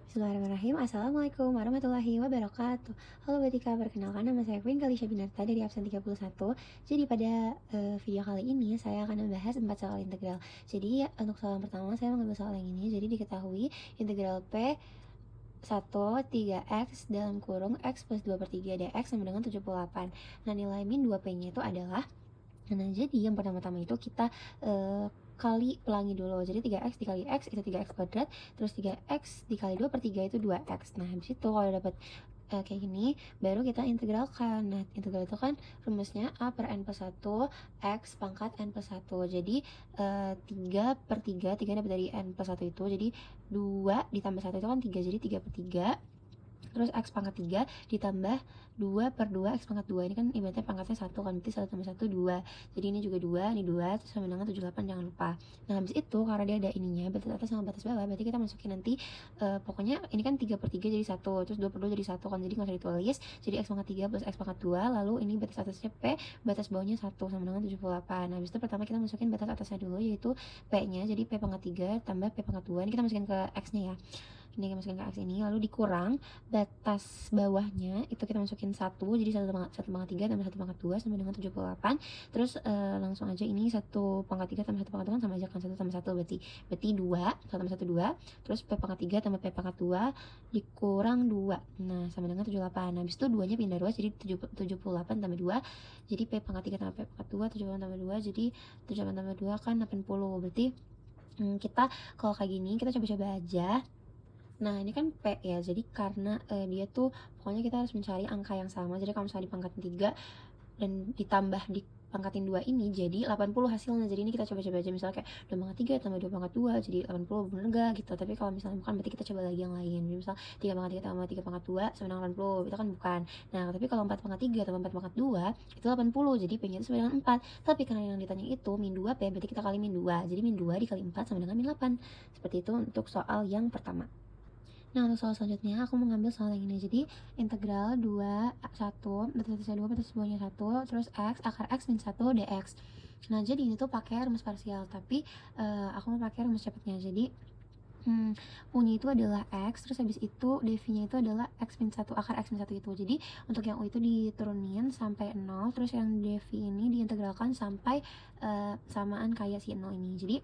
Bismillahirrahmanirrahim. Assalamualaikum warahmatullahi wabarakatuh. Halo Batika, perkenalkan nama saya Queen Kalisha Binarta dari absen 31. Jadi pada video kali ini saya akan membahas 4 soal integral. Jadi untuk soal yang pertama saya mengambil soal yang ini. Jadi diketahui integral P 3x dalam kurung x plus 2 per 3 dx sama dengan 78. Nah, nilai min 2p-nya itu adalah, nah jadi yang pertama-tama itu kita kali pelangi dulu. Jadi 3x dikali x itu 3x kuadrat, terus 3x dikali 2 per 3 itu 2x. Nah, habis itu kalau dapat kayak gini, baru kita integralkan. Nah, integral itu kan rumusnya a per n plus 1 x pangkat n plus 1. Jadi 3 per 3, 3 dapat dari n plus 1 itu, jadi 2 ditambah 1 itu kan 3, jadi 3 per 3. Terus x pangkat 3 ditambah 2 per 2 x pangkat 2. Ini kan ibaratnya pangkatnya 1 kan, berarti 1 tambah 1 2. Jadi ini juga 2, ini 2, terus sama dengan 78, jangan lupa. Nah, habis itu karena dia ada ininya, batas atas sama batas bawah, berarti kita masukin nanti pokoknya ini kan 3 per 3 jadi 1, terus 2 per 2 jadi 1 kan, jadi nggak usah ditulis. Jadi x pangkat 3 plus x pangkat 2, lalu ini batas atasnya p, batas bawahnya 1 sama dengan 78. Nah, habis itu pertama kita masukin batas atasnya dulu, yaitu p-nya, jadi p pangkat 3 tambah p pangkat 2. Ini kita masukin ke x-nya ya. Ini kita masukin ke x ini, lalu dikurang batas bawahnya itu kita masukin 1, jadi 1 pangkat 3 tambah 1 pangkat 2 sama dengan 78. Terus langsung aja ini 1 pangkat 3 tambah 1 pangkat 2 kan sama aja kan, 1 tambah 1 berarti 2, 1 tambah 1 2, terus p pangkat 3 tambah p pangkat 2 dikurang 2, nah sama dengan 78. Nah, habis itu 2 nya pindah 2, jadi 78 tambah 2, jadi p pangkat 3 tambah p pangkat 2, 78 tambah 2, jadi 78 tambah 2 kan 80. Berarti kita kalau kayak gini kita coba-coba aja. Nah, ini kan P ya, jadi karena dia tuh pokoknya kita harus mencari angka yang sama. Jadi kalau misalnya dipangkatin 3 dan ditambah dipangkatin 2 ini jadi 80 hasilnya. Jadi ini kita coba-coba aja, misalnya kayak 2 pangkat 3 tambah 2 pangkat 2 jadi 80, bener gak gitu. Tapi kalau misalnya bukan, berarti kita coba lagi yang lain. Jadi misal 3 pangkat 3 tambah 3 pangkat 2 sama dengan 80, itu kan bukan. Nah, tapi kalau 4 pangkat 3 tambah 4 pangkat 2 itu 80, jadi P-nya itu sama dengan 4. Tapi karena yang ditanya itu min 2 P, berarti kita kali min 2. Jadi min 2 dikali 4 sama dengan min 8. Seperti itu untuk soal yang pertama. Nah, untuk soal selanjutnya aku mengambil soal yang ini. Jadi integral 2 1 batas atasnya 2 batas bawahnya 1 terus x akar x min 1 dx. Nah, jadi ini tuh pakai rumus parsial, tapi aku mau pakai rumus cepatnya. Jadi U-nya itu adalah X, terus habis itu dv-nya itu adalah X min 1, akar X min 1 itu. Jadi untuk yang U itu diturunin sampai 0, terus yang dv ini diintegralkan sampai samaan kayak si 0 ini. Jadi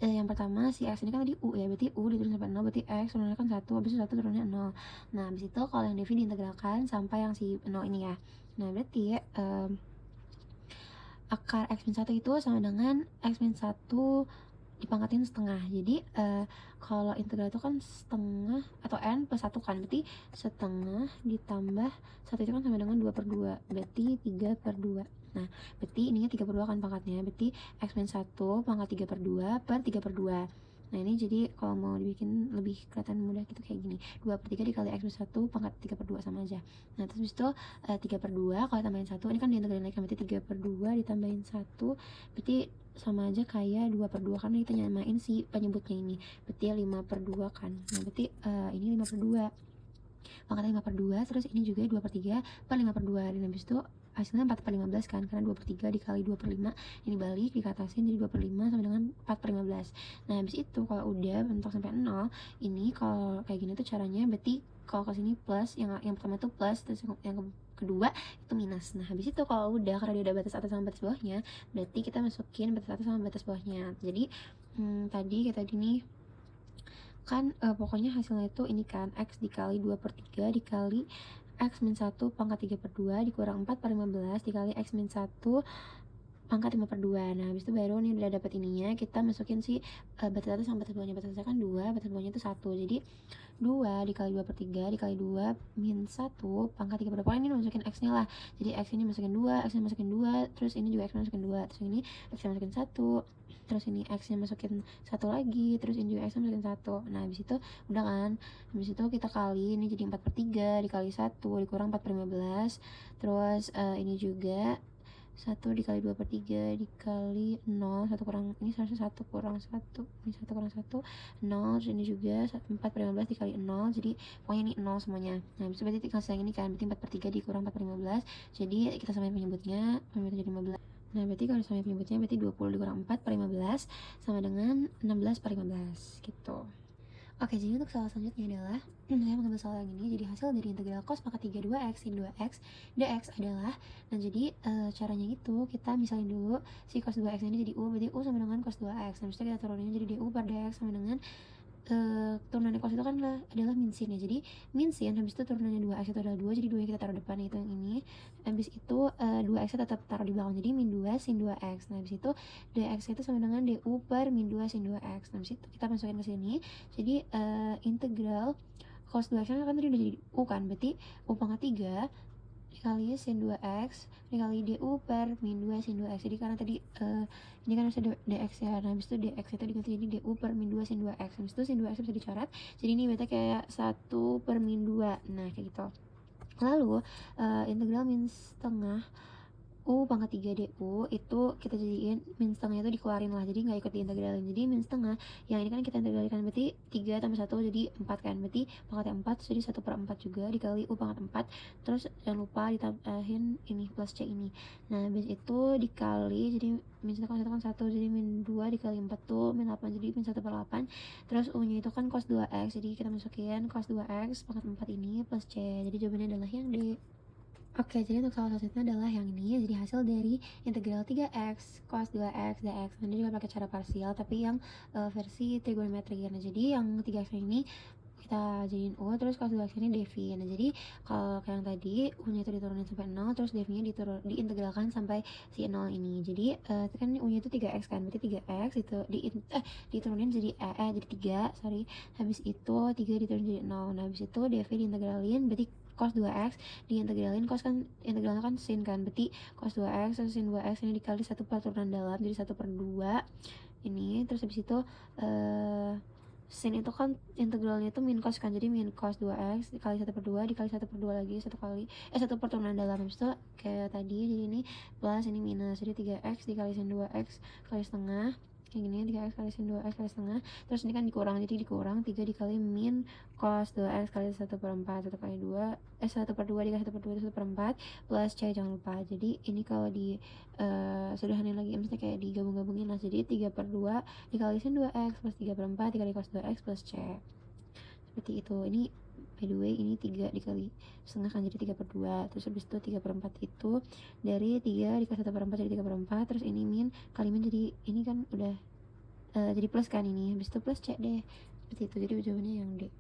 yang pertama si x ini kan tadi u ya, berarti u diturunin sampai 0, berarti x turunnya kan 1, habis itu 1 turunnya 0. Nah, habis itu kalau yang dv diintegralkan sampai yang si 0 ini ya. Nah, berarti akar x min 1 itu sama dengan x min 1 dipangkatin setengah. Jadi kalau integral itu kan setengah atau n plus 1 kan, berarti setengah ditambah 1 itu kan sama dengan 2 per 2, berarti 3 per 2. Nah, berarti ininya 3 per 2 kan pangkatnya, berarti x min 1 pangkat 3 per 2 per 3 per 2. Nah, ini jadi kalau mau dibikin lebih kelihatan mudah gitu kayak gini, 2 per 3 dikali x min 1 pangkat 3 per 2 sama aja. Nah, terus itu 3 per 2 kalau tambahin 1, ini kan diintegralin lagi, berarti 3 per 2 ditambahin 1, berarti sama aja kayak 2 per 2 karena kita nyamain si penyebutnya ini, berarti 5 per 2 kan. Nah, berarti ini 5 per 2 pangkatnya 5 per 2, terus ini juga 2 per 3 per 5 per 2, dan habis itu hasilnya 4 per 15 kan, karena 2 per 3 dikali 2 per 5 ini balik dikatasin jadi 2 per 5 sama dengan 4 per 15. Nah, habis itu kalau udah bentuk sampai 0, ini kalau kayak gini tuh caranya, berarti kalau ke sini plus, yang pertama tuh plus, terus yang kedua itu minus. Nah, habis itu kalau udah, karena dia ada batas atas sama batas bawahnya, berarti kita masukin batas atas sama batas bawahnya. Jadi tadi kayak tadi nih kan pokoknya hasilnya itu ini kan, x dikali 2 per 3 dikali x min 1 pangkat 3 per 2 dikurang 4 per 15 dikali x min 1 pangkat 5 per 2. Nah, habis itu baru nih udah dapet ininya, kita masukin si batas atas sama batas bawahnya. Batas atasnya kan 2, batas bawahnya itu 1, jadi 2 dikali 2 per 3 dikali 2 min 1 pangkat 3 per 2. Pokoknya ini masukin x nya lah, jadi x ini masukin 2, x nya masukin 2, terus ini juga x nya masukin 2, terus ini x nya masukin 1, terus ini x nya masukin 1 lagi, terus ini juga x nya masukin 1. Nah, habis itu udah kan, habis itu kita kali, ini jadi 4 per 3 dikali 1 dikurang 4 per 15, terus ini juga 1 dikali 2 per 3 dikali 0, 1 kurang, ini seharusnya 1 kurang 1, ini 1 kurang 1, 0, terus ini juga 4 per 15 dikali 0, jadi pokoknya ini 0 semuanya. Nah, habis itu berarti tinggal yang ini kan, berarti 4 per 3 dikurang 4 per 15, jadi kita samain penyebutnya jadi 15. Nah, berarti kalau samain penyebutnya berarti 20 dikurang 4 per 15 sama dengan 16 per 15 gitu. Oke, jadi untuk soal selanjutnya adalah saya mengambil soal yang ini, jadi hasil dari integral cos pangkat 3 2x sin 2x dx adalah, nah jadi caranya itu kita misalin dulu si cos 2x ini jadi u, berarti u sama dengan cos 2x, habis itu kita turunin jadi du per dx sama dengan turunan cos itu kan adalah min sin ya, jadi min sin habis itu turunannya 2x itu adalah 2, jadi 2 yang kita taruh depan itu yang ini, habis itu 2x nya tetap taruh di belakang, jadi min 2 sin 2x, nah habis itu dx itu sama dengan du per min 2 sin 2x, nah habis itu kita masukin ke sini, jadi integral cos 2x kan tadi udah jadi u kan, berarti u pangkat 3 dikali sin 2x dikali du per min 2 sin 2x, jadi karena tadi ini kan harusnya dx ya, nah habis itu dx itu diganti jadi du per min 2 sin 2x, habis itu sin 2x bisa dicoret, jadi ini berarti kayak 1 per min 2, nah kayak gitu. Lalu integral min setengah u pangkat 3 du itu kita jadiin min setengahnya itu dikeluarin lah, jadi nggak ikut diintegralin, jadi min setengah yang ini kan kita integralkan, berarti 3 tambah 1 jadi 4 kan, berarti pangkatnya 4 jadi 1 per 4 juga dikali u pangkat 4, terus jangan lupa ditambahin ini plus c ini, nah habis itu dikali, jadi min setengah itu kan 1, jadi min 2 dikali 4 tuh min 8, jadi min 1 per 8, terus u nya itu kan cos 2x, jadi kita masukin cos 2x pangkat 4 ini plus c, jadi jawabannya adalah yang D. Oke, jadi untuk soal selanjutnya adalah yang ini, jadi hasil dari integral 3x cos 2x dx. Ini juga pakai cara parsial, tapi yang versi trigonometri. Nah, jadi yang 3x ini kita jadiin u, terus cos 2x ini dv. Nah, jadi kalau kayak yang tadi, u-nya itu diturunin sampai 0, terus dv-nya diintegralkan sampai si 0 ini. Jadi, kan u-nya itu 3x kan, berarti 3x itu diturunin jadi jadi 3, sorry. Habis itu 3 diturunin jadi 0. Nah, habis itu dv diintegralin, berarti cos 2x diintegralin, cos kan integralnya kan sin kan, berarti cos 2x terus sin 2x ini dikali 1 per turunan dalam, jadi 1 per 2 ini, terus habis itu sin itu kan integralnya itu min cos kan, jadi min cos 2x dikali 1 per 2 dikali 1 per 2 lagi 1 per turunan dalam, habis itu kayak tadi, jadi ini plus ini minus, jadi 3x dikali sin 2x kali setengah kayak gini, 3x kali sin 2x kali setengah, terus ini kan dikurang, jadi dikurang 3 dikali min cos 2x kali 1 per 4, 1 kali 2 1 per 2 dikali 1 per 2 itu 1 per 4 plus c, jangan lupa, jadi ini kalau di sederhanain lagi, maksudnya kayak digabung-gabungin lah, jadi 3 per 2 dikali sin 2x plus 3 per 4 dikali cos 2x plus c, seperti itu. Ini by the way ini 3 dikali setengah kan, jadi 3 per 2, terus habis itu 3 per 4 itu dari 3 dikali 1 per 4 jadi 3 per 4, terus ini min kali min, jadi ini kan udah jadi plus kan, ini habis itu plus c deh, seperti itu, jadi jawabannya yang D.